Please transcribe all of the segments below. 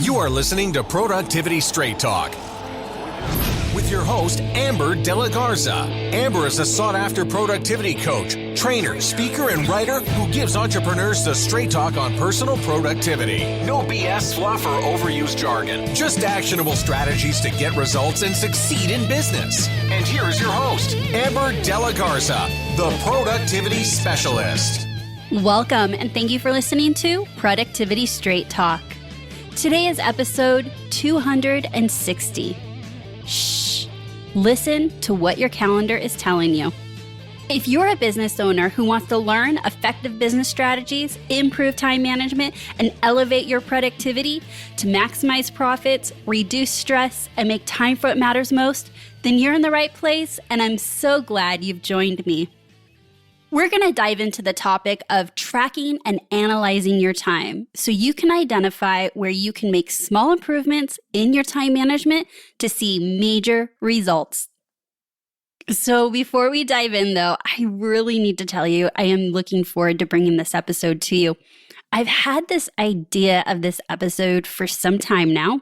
You are listening to Productivity Straight Talk with your host, Amber De La Garza. Amber is a sought-after productivity coach, trainer, speaker, and writer who gives entrepreneurs the straight talk on personal productivity. No BS, fluff, or overused jargon. Just actionable strategies to get results and succeed in business. And here is your host, Amber De La Garza, the Productivity Specialist. Welcome, and thank you for listening to Productivity Straight Talk. Today is episode 260. Shh. Listen to what your calendar is telling you. If you're a business owner who wants to learn effective business strategies, improve time management, and elevate your productivity to maximize profits, reduce stress, and make time for what matters most, then you're in the right place, and I'm so glad you've joined me. We're going to dive into the topic of tracking and analyzing your time so you can identify where you can make small improvements in your time management to see major results. So before we dive in, though, I really need to tell you, I am looking forward to bringing this episode to you. I've had this idea of this episode for some time now,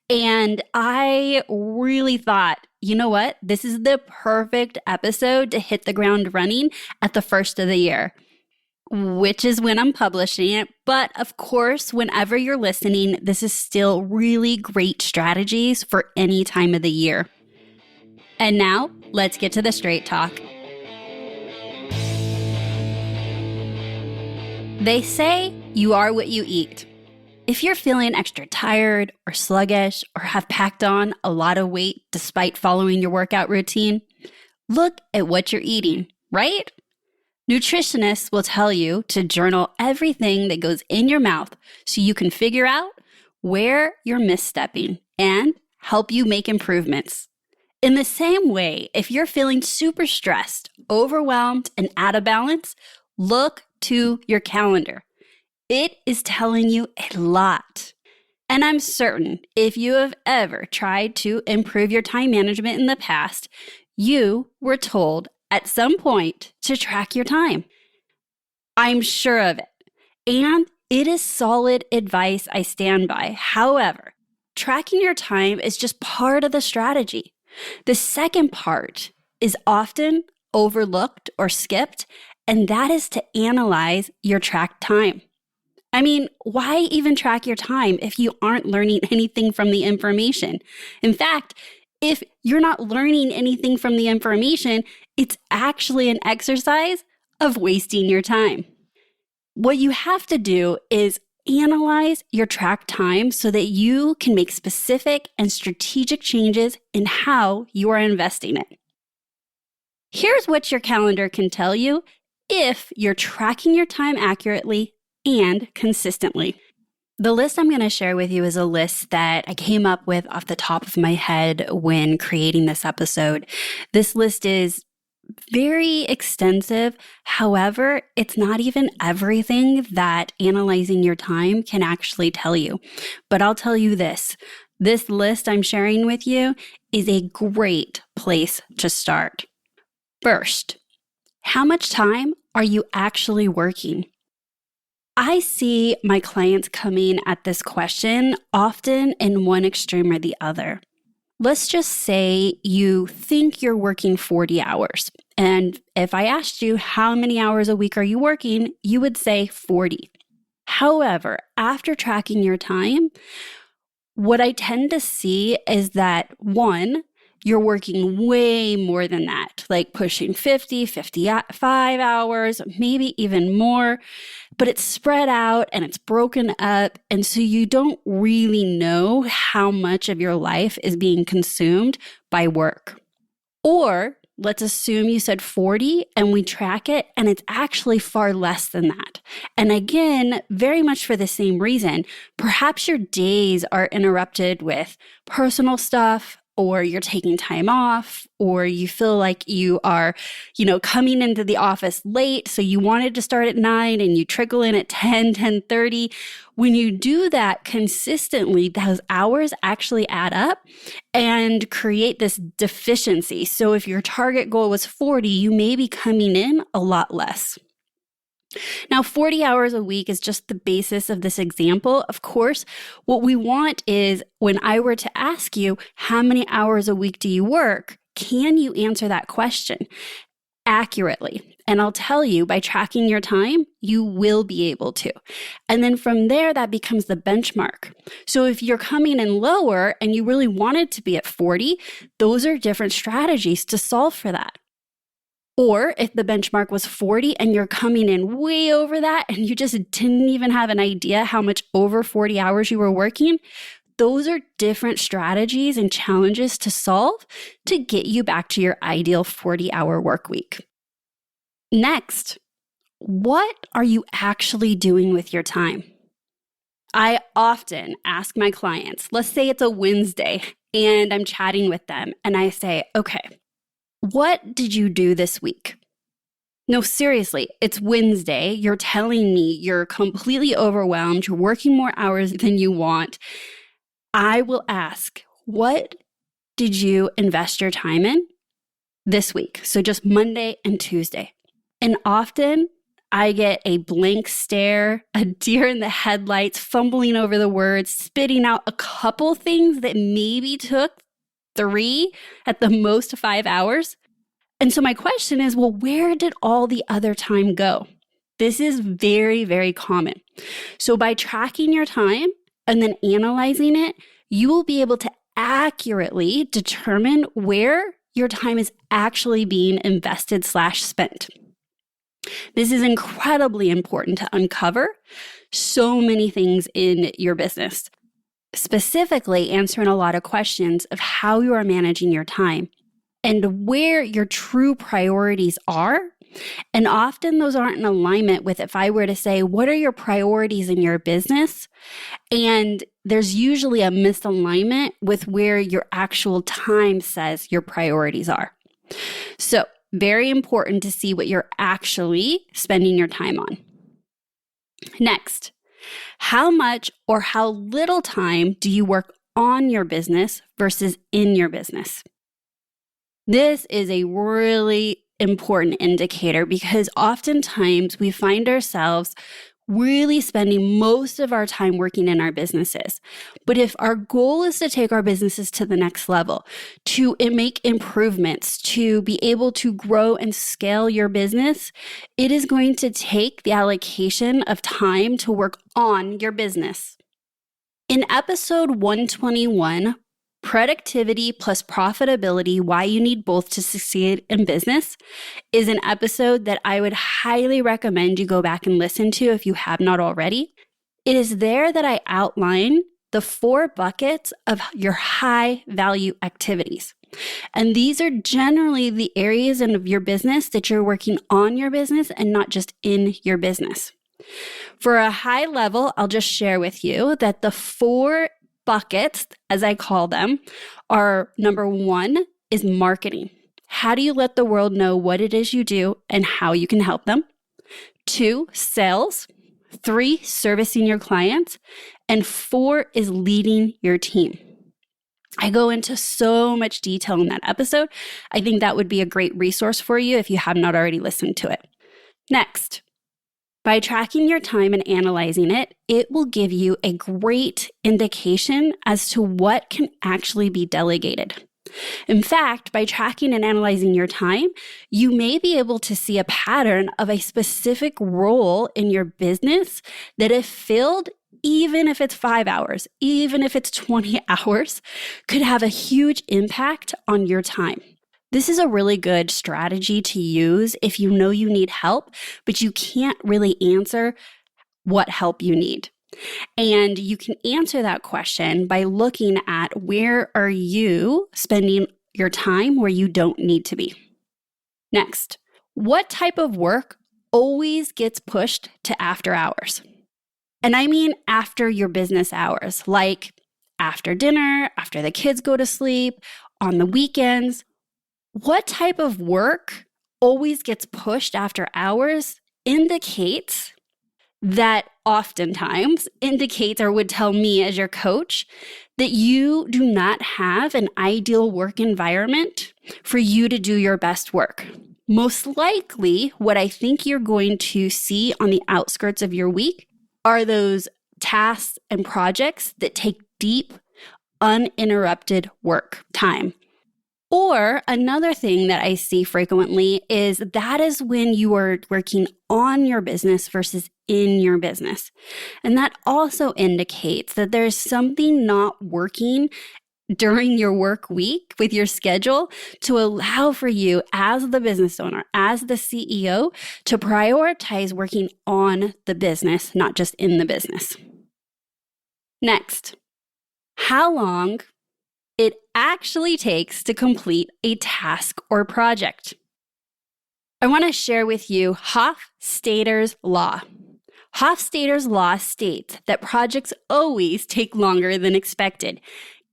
and I really thought, you know what? This is the perfect episode to hit the ground running at the first of the year, which is when I'm publishing it. But of course, whenever you're listening, this is still really great strategies for any time of the year. And now, let's get to the straight talk. They say you are what you eat. If you're feeling extra tired or sluggish or have packed on a lot of weight despite following your workout routine, look at what you're eating, right? Nutritionists will tell you to journal everything that goes in your mouth so you can figure out where you're misstepping and help you make improvements. In the same way, if you're feeling super stressed, overwhelmed, and out of balance, look to your calendar. It is telling you a lot. And I'm certain if you have ever tried to improve your time management in the past, you were told at some point to track your time. I'm sure of it. And it is solid advice I stand by. However, tracking your time is just part of the strategy. The second part is often overlooked or skipped, and that is to analyze your tracked time. I mean, why even track your time if you aren't learning anything from the information? In fact, if you're not learning anything from the information, it's actually an exercise of wasting your time. What you have to do is analyze your tracked time so that you can make specific and strategic changes in how you are investing it. Here's what your calendar can tell you if you're tracking your time accurately and consistently. The list I'm going to share with you is a list that I came up with off the top of my head when creating this episode. This list is very extensive. However, it's not even everything that analyzing your time can actually tell you. But I'll tell you this list I'm sharing with you is a great place to start. First, how much time are you actually working? I see my clients coming at this question often in one extreme or the other. Let's just say you think you're working 40 hours. And if I asked you how many hours a week are you working, you would say 40. However, after tracking your time, what I tend to see is that one, you're working way more than that, like pushing 50, 55 hours, maybe even more, but it's spread out and it's broken up. And so you don't really know how much of your life is being consumed by work. Or let's assume you said 40 and we track it and it's actually far less than that. And again, very much for the same reason, perhaps your days are interrupted with personal stuff, or you're taking time off, or you feel like you are, coming into the office late, so you wanted to start at 9 and you trickle in at 10, 10:30. When you do that consistently, those hours actually add up and create this deficiency. So if your target goal was 40, you may be coming in a lot less. Now, 40 hours a week is just the basis of this example. Of course, what we want is when I were to ask you, how many hours a week do you work? Can you answer that question accurately? And I'll tell you, by tracking your time, you will be able to. And then from there, that becomes the benchmark. So if you're coming in lower and you really wanted to be at 40, those are different strategies to solve for that. Or if the benchmark was 40 and you're coming in way over that and you just didn't even have an idea how much over 40 hours you were working, those are different strategies and challenges to solve to get you back to your ideal 40-hour work week. Next, what are you actually doing with your time? I often ask my clients, let's say it's a Wednesday and I'm chatting with them and I say, okay, what did you do this week? No, seriously, it's Wednesday. You're telling me you're completely overwhelmed. You're working more hours than you want. I will ask, what did you invest your time in this week? So just Monday and Tuesday. And often I get a blank stare, a deer in the headlights, fumbling over the words, spitting out a couple things that maybe took 3 at the most 5 hours. And so my question is, well, where did all the other time go? This is very, very common. So by tracking your time and then analyzing it, you will be able to accurately determine where your time is actually being invested/spent. This is incredibly important to uncover so many things in your business, specifically answering a lot of questions of how you are managing your time and where your true priorities are. And often those aren't in alignment with if I were to say, what are your priorities in your business? And there's usually a misalignment with where your actual time says your priorities are. So very important to see what you're actually spending your time on. Next, how much or how little time do you work on your business versus in your business? This is a really important indicator because oftentimes we find ourselves really spending most of our time working in our businesses. But if our goal is to take our businesses to the next level, to make improvements, to be able to grow and scale your business, it is going to take the allocation of time to work on your business. In episode 121, Productivity plus Profitability, Why You Need Both to Succeed in Business, is an episode that I would highly recommend you go back and listen to if you have not already. It is there that I outline the 4 buckets of your high value activities. And these are generally the areas of your business that you're working on your business and not just in your business. For a high level, I'll just share with you that the 4 buckets, as I call them, are number 1 is marketing. How do you let the world know what it is you do and how you can help them? 2, sales. 3, servicing your clients. And 4 is leading your team. I go into so much detail in that episode. I think that would be a great resource for you if you have not already listened to it. Next, by tracking your time and analyzing it, it will give you a great indication as to what can actually be delegated. In fact, by tracking and analyzing your time, you may be able to see a pattern of a specific role in your business that, if filled, even if it's 5 hours, even if it's 20 hours, could have a huge impact on your time. This is a really good strategy to use if you know you need help, but you can't really answer what help you need. And you can answer that question by looking at where are you spending your time where you don't need to be. Next, what type of work always gets pushed to after hours? And I mean after your business hours, like after dinner, after the kids go to sleep, on the weekends. What type of work always gets pushed after hours indicates or would tell me as your coach that you do not have an ideal work environment for you to do your best work. Most likely, what I think you're going to see on the outskirts of your week are those tasks and projects that take deep, uninterrupted work time. Or another thing that I see frequently is that is when you are working on your business versus in your business. And that also indicates that there's something not working during your work week with your schedule to allow for you as the business owner, as the CEO, to prioritize working on the business, not just in the business. Next, how long it actually takes to complete a task or project. I want to share with you Hofstadler's law. Hofstadler's law states that projects always take longer than expected,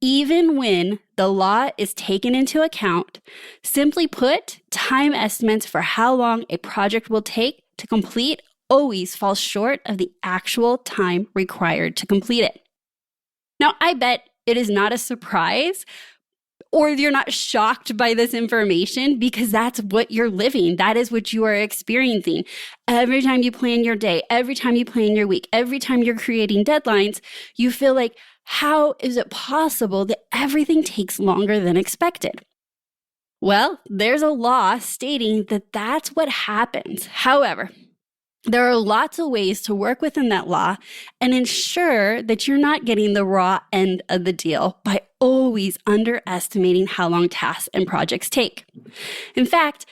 even when the law is taken into account. Simply put, time estimates for how long a project will take to complete always fall short of the actual time required to complete it. Now, I bet it is not a surprise or you're not shocked by this information because that's what you're living. That is what you are experiencing. Every time you plan your day, every time you plan your week, every time you're creating deadlines, you feel like, how is it possible that everything takes longer than expected? Well, there's a law stating that that's what happens. However, there are lots of ways to work within that law and ensure that you're not getting the raw end of the deal by always underestimating how long tasks and projects take. In fact,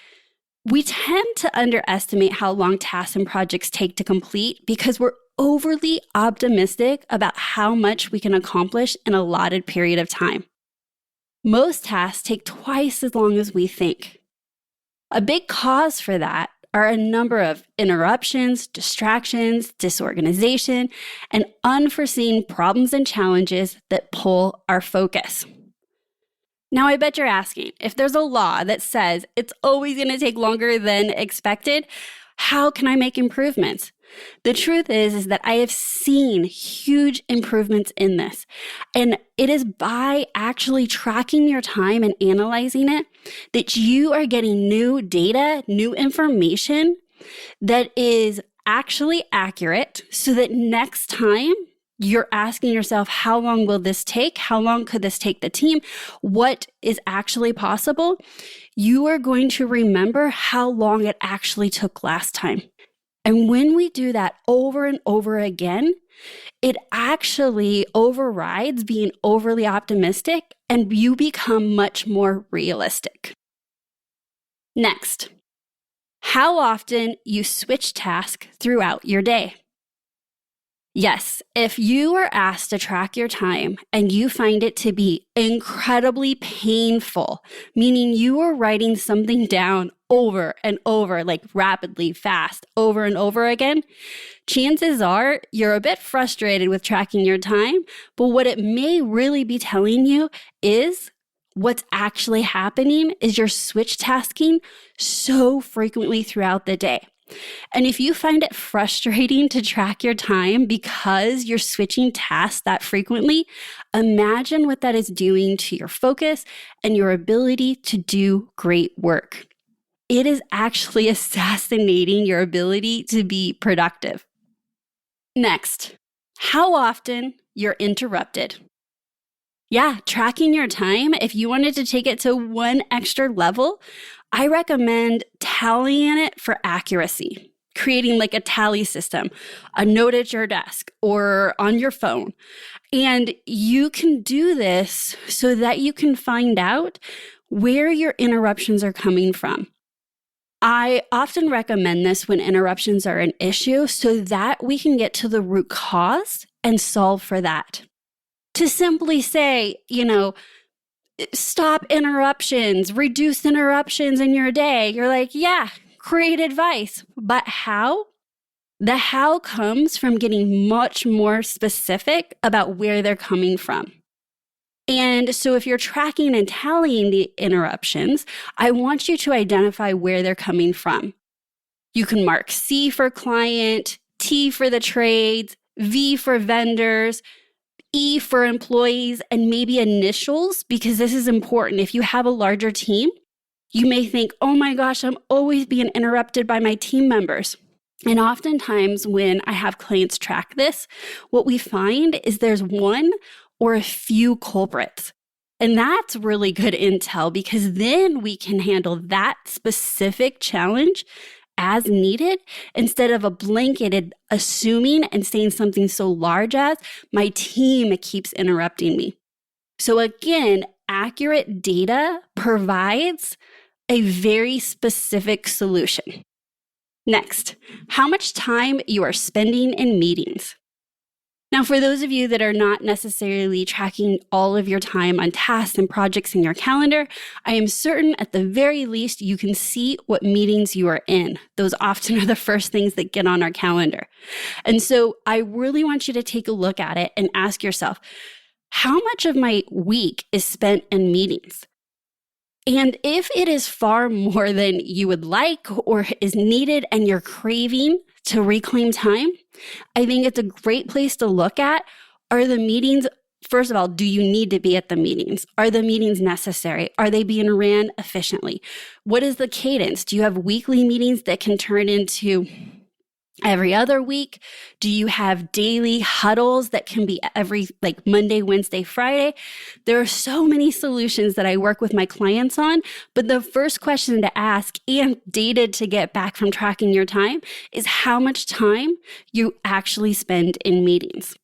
we tend to underestimate how long tasks and projects take to complete because we're overly optimistic about how much we can accomplish in a allotted period of time. Most tasks take twice as long as we think. A big cause for that are a number of interruptions, distractions, disorganization, and unforeseen problems and challenges that pull our focus. Now, I bet you're asking, if there's a law that says it's always going to take longer than expected, how can I make improvements? The truth is that I have seen huge improvements in this. And it is by actually tracking your time and analyzing it that you are getting new data, new information that is actually accurate so that next time you're asking yourself, how long will this take? How long could this take the team? What is actually possible? You are going to remember how long it actually took last time. And when we do that over and over again, it actually overrides being overly optimistic and you become much more realistic. Next, how often you switch tasks throughout your day. Yes, if you are asked to track your time and you find it to be incredibly painful, meaning you are writing something down over and over, like rapidly, fast, over and over again, chances are you're a bit frustrated with tracking your time, but what it may really be telling you is what's actually happening is you're switch tasking so frequently throughout the day. And if you find it frustrating to track your time because you're switching tasks that frequently, imagine what that is doing to your focus and your ability to do great work. It is actually assassinating your ability to be productive. Next, how often you're interrupted. Yeah, tracking your time, if you wanted to take it to one extra level, I recommend tallying it for accuracy, creating like a tally system, a note at your desk or on your phone. And you can do this so that you can find out where your interruptions are coming from. I often recommend this when interruptions are an issue so that we can get to the root cause and solve for that. To simply say, stop interruptions, reduce interruptions in your day. You're like, yeah, great advice. But how? The how comes from getting much more specific about where they're coming from. And so if you're tracking and tallying the interruptions, I want you to identify where they're coming from. You can mark C for client, T for the trades, V for vendors, E for employees, and maybe initials, because this is important. If you have a larger team, You may think, oh my gosh, I'm always being interrupted by my team members. And oftentimes when I have clients track this, what we find is there's one or a few culprits. And that's really good intel because then we can handle that specific challenge as needed instead of a blanketed assuming and saying something so large as my team keeps interrupting me. So again, accurate data provides a very specific solution. Next, how much time you are spending in meetings. Now, for those of you that are not necessarily tracking all of your time on tasks and projects in your calendar, I am certain at the very least you can see what meetings you are in. Those often are the first things that get on our calendar. And so I really want you to take a look at it and ask yourself, how much of my week is spent in meetings? And if it is far more than you would like or is needed and you're craving to reclaim time, I think it's a great place to look at. Are the meetings, first of all, do you need to be at the meetings? Are the meetings necessary? Are they being ran efficiently? What is the cadence? Do you have weekly meetings that can turn into every other week? Do you have daily huddles that can be every Monday, Wednesday, Friday? There are so many solutions that I work with my clients on, but the first question to ask and data to get back from tracking your time is how much time you actually spend in meetings.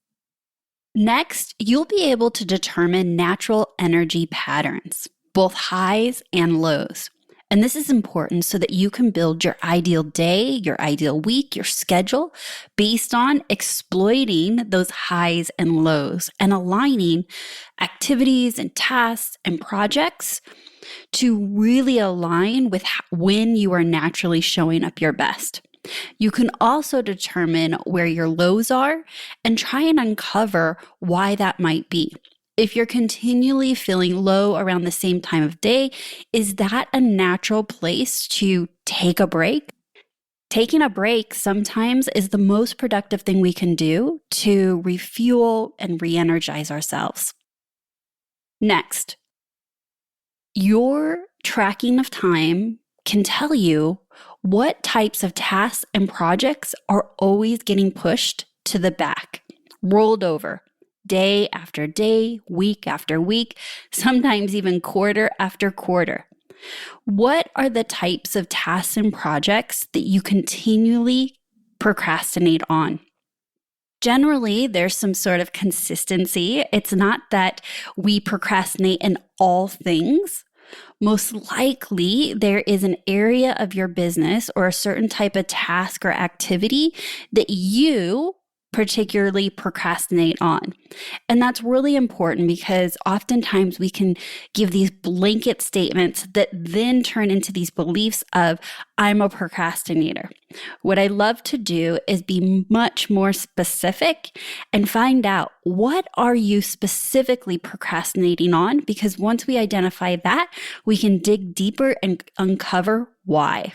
Next, you'll be able to determine natural energy patterns, both highs and lows. And this is important so that you can build your ideal day, your ideal week, your schedule based on exploiting those highs and lows and aligning activities and tasks and projects to really align with when you are naturally showing up your best. You can also determine where your lows are and try and uncover why that might be. If you're continually feeling low around the same time of day, is that a natural place to take a break? Taking a break sometimes is the most productive thing we can do to refuel and re-energize ourselves. Next, your tracking of time can tell you what types of tasks and projects are always getting pushed to the back, rolled over. Day after day, week after week, sometimes even quarter after quarter. What are the types of tasks and projects that you continually procrastinate on? Generally, there's some sort of consistency. It's not that we procrastinate in all things. Most likely, there is an area of your business or a certain type of task or activity that you particularly procrastinate on. And that's really important because oftentimes we can give these blanket statements that then turn into these beliefs of, I'm a procrastinator. What I love to do is be much more specific and find out, what are you specifically procrastinating on? Because once we identify that, we can dig deeper and uncover why.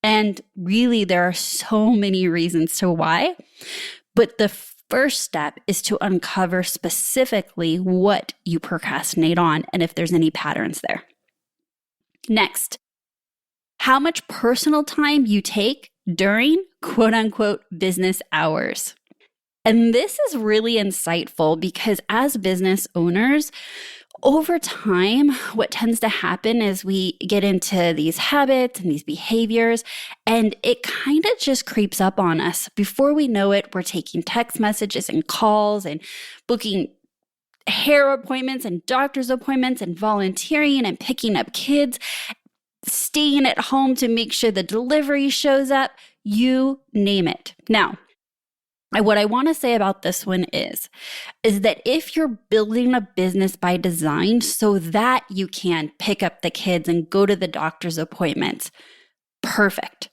And really, there are so many reasons to why. But the first step is to uncover specifically what you procrastinate on and if there's any patterns there. Next, how much personal time you take during quote unquote business hours. And this is really insightful because as business owners, over time, what tends to happen is we get into these habits and these behaviors, and it kind of just creeps up on us. Before we know it, we're taking text messages and calls and booking hair appointments and doctor's appointments and volunteering and picking up kids, staying at home to make sure the delivery shows up, you name it. Now, what I want to say about this one is that if you're building a business by design so that you can pick up the kids and go to the doctor's appointments, perfect.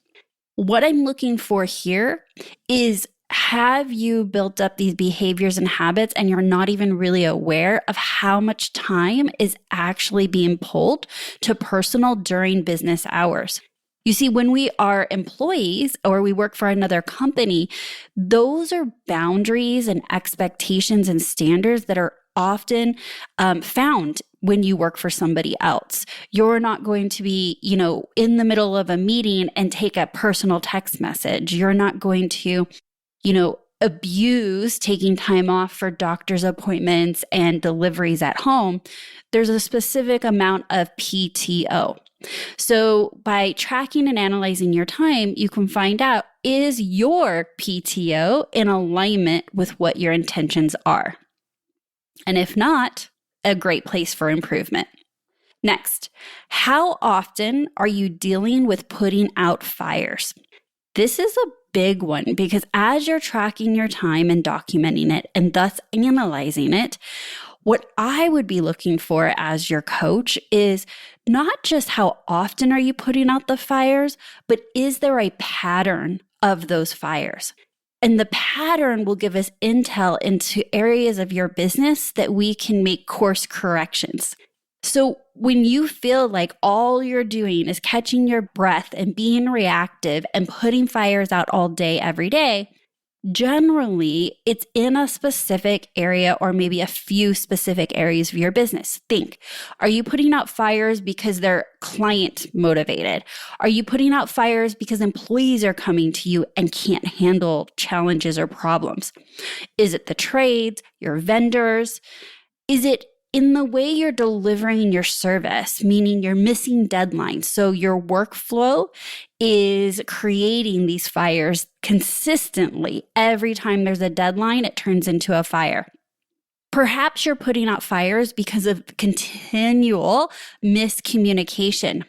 What I'm looking for here is, have you built up these behaviors and habits and you're not even really aware of how much time is actually being pulled to personal during business hours? You see, when we are employees or we work for another company, those are boundaries and expectations and standards that are often found when you work for somebody else. You're not going to be, in the middle of a meeting and take a personal text message. You're not going to, abuse taking time off for doctor's appointments and deliveries at home. There's a specific amount of PTO. So by tracking and analyzing your time, you can find out, is your PTO in alignment with what your intentions are? And if not, a great place for improvement. Next, how often are you dealing with putting out fires? This is a big one because as you're tracking your time and documenting it and thus analyzing it, what I would be looking for as your coach is not just how often are you putting out the fires, but is there a pattern of those fires? And the pattern will give us intel into areas of your business that we can make course corrections. So when you feel like all you're doing is catching your breath and being reactive and putting fires out all day, every day, generally it's in a specific area or maybe a few specific areas of your business. Think, are you putting out fires because they're client motivated? Are you putting out fires because employees are coming to you and can't handle challenges or problems? Is it the trades, your vendors? Is it in the way you're delivering your service, meaning you're missing deadlines? So your workflow is creating these fires consistently. Every time there's a deadline, it turns into a fire. Perhaps you're putting out fires because of continual miscommunication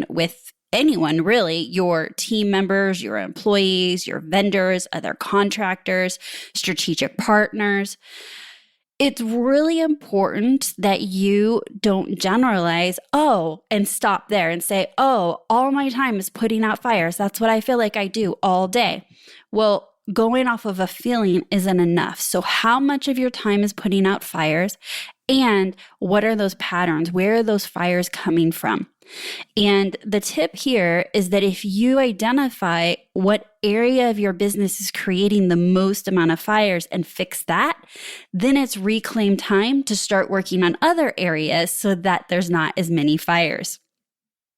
with anyone, really, your team members, your employees, your vendors, other contractors, strategic partners. It's really important that you don't generalize, and stop there and say, all my time is putting out fires. That's what I feel like I do all day. Well, going off of a feeling isn't enough. So how much of your time is putting out fires? And what are those patterns? Where are those fires coming from? And the tip here is that if you identify what area of your business is creating the most amount of fires and fix that, then it's reclaimed time to start working on other areas so that there's not as many fires.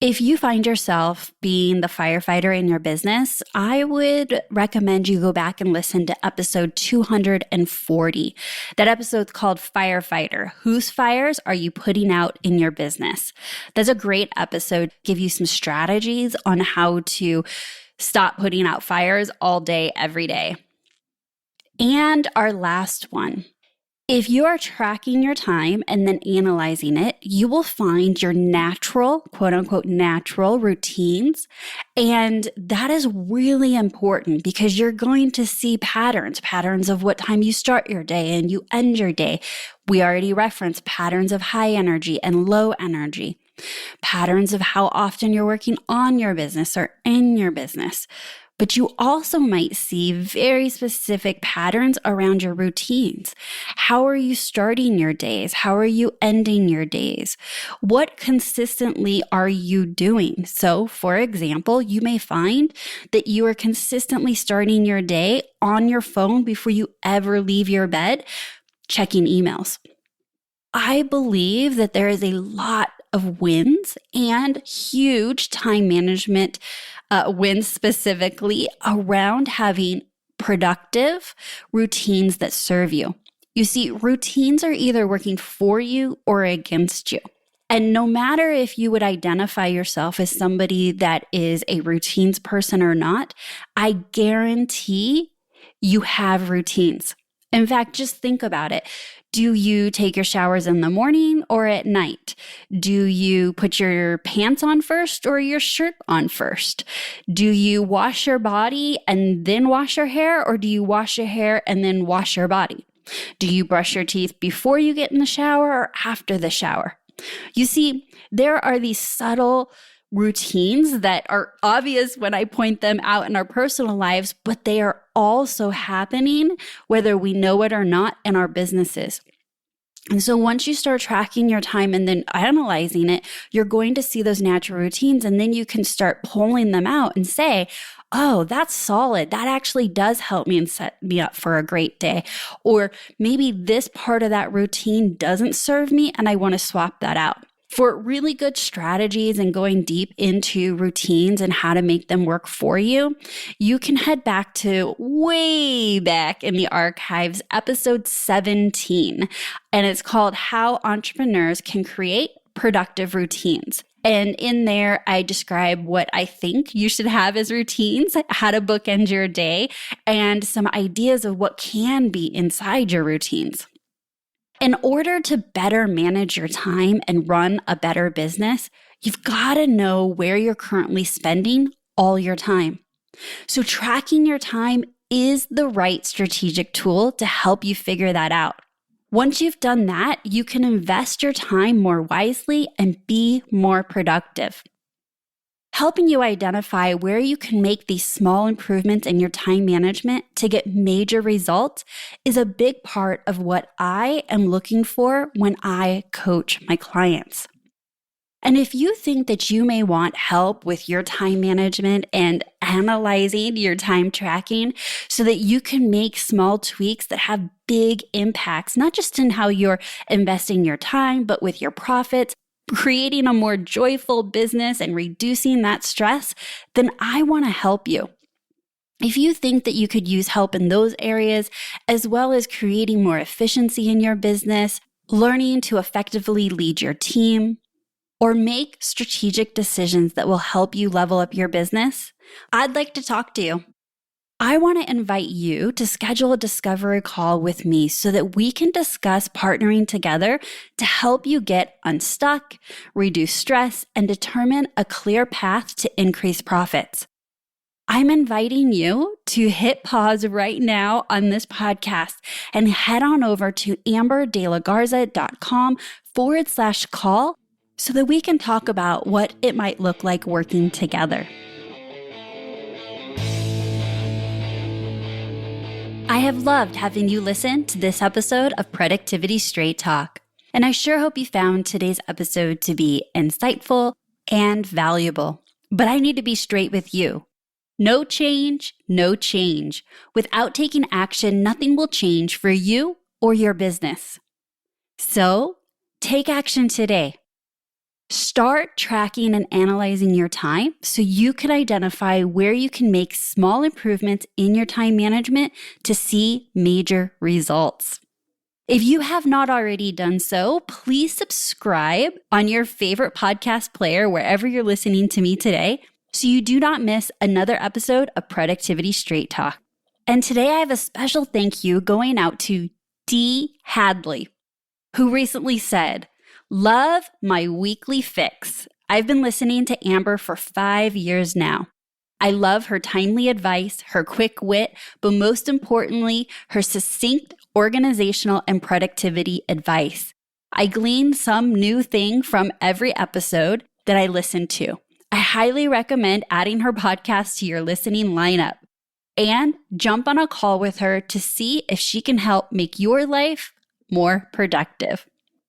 If you find yourself being the firefighter in your business, I would recommend you go back and listen to episode 240. That episode's called Firefighter. Whose fires are you putting out in your business? That's a great episode. Give you some strategies on how to stop putting out fires all day, every day. And our last one. If you are tracking your time and then analyzing it, you will find your natural, quote unquote, natural routines. And that is really important because you're going to see patterns of what time you start your day and you end your day. We already referenced patterns of high energy and low energy, patterns of how often you're working on your business or in your business. But you also might see very specific patterns around your routines. How are you starting your days? How are you ending your days? What consistently are you doing? So, for example, you may find that you are consistently starting your day on your phone before you ever leave your bed, checking emails. I believe that there is a lot of wins and huge time management wins specifically around having productive routines that serve you. You see, routines are either working for you or against you. And no matter if you would identify yourself as somebody that is a routines person or not, I guarantee you have routines. In fact, just think about it. Do you take your showers in the morning or at night? Do you put your pants on first or your shirt on first? Do you wash your body and then wash your hair, or do you wash your hair and then wash your body? Do you brush your teeth before you get in the shower or after the shower? You see, there are these subtle routines that are obvious when I point them out in our personal lives, but they are also happening whether we know it or not in our businesses. And so once you start tracking your time and then analyzing it, you're going to see those natural routines, and then you can start pulling them out and say, oh, that's solid. That actually does help me and set me up for a great day. Or maybe this part of that routine doesn't serve me and I want to swap that out. For really good strategies and going deep into routines and how to make them work for you, you can head back to way back in the archives, episode 17, and it's called How Entrepreneurs Can Create Productive Routines. And in there, I describe what I think you should have as routines, how to bookend your day, and some ideas of what can be inside your routines. In order to better manage your time and run a better business, you've got to know where you're currently spending all your time. So tracking your time is the right strategic tool to help you figure that out. Once you've done that, you can invest your time more wisely and be more productive. Helping you identify where you can make these small improvements in your time management to get major results is a big part of what I am looking for when I coach my clients. And if you think that you may want help with your time management and analyzing your time tracking so that you can make small tweaks that have big impacts, not just in how you're investing your time, but with your profits, creating a more joyful business and reducing that stress, then I want to help you. If you think that you could use help in those areas, as well as creating more efficiency in your business, learning to effectively lead your team, or make strategic decisions that will help you level up your business, I'd like to talk to you. I want to invite you to schedule a discovery call with me so that we can discuss partnering together to help you get unstuck, reduce stress, and determine a clear path to increase profits. I'm inviting you to hit pause right now on this podcast and head on over to amberdelagarza.com/call so that we can talk about what it might look like working together. I have loved having you listen to this episode of Productivity Straight Talk, and I sure hope you found today's episode to be insightful and valuable. But I need to be straight with you. No change, no change. Without taking action, nothing will change for you or your business. So, take action today. Start tracking and analyzing your time so you can identify where you can make small improvements in your time management to see major results. If you have not already done so, please subscribe on your favorite podcast player wherever you're listening to me today so you do not miss another episode of Productivity Straight Talk. And today I have a special thank you going out to D. Hadley, who recently said, "Love my weekly fix. I've been listening to Amber for 5 years now. I love her timely advice, her quick wit, but most importantly, her succinct organizational and productivity advice. I glean some new thing from every episode that I listen to. I highly recommend adding her podcast to your listening lineup and jump on a call with her to see if she can help make your life more productive."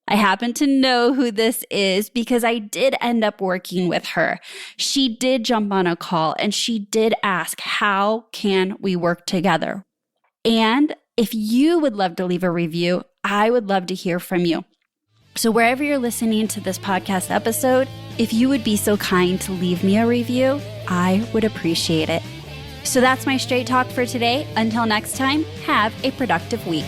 I happen to know who this is because I did end up working with her. She did jump on a call and she did ask, how can we work together? And if you would love to leave a review, I would love to hear from you. So wherever you're listening to this podcast episode, if you would be so kind to leave me a review, I would appreciate it. So that's my straight talk for today. Until next time, have a productive week.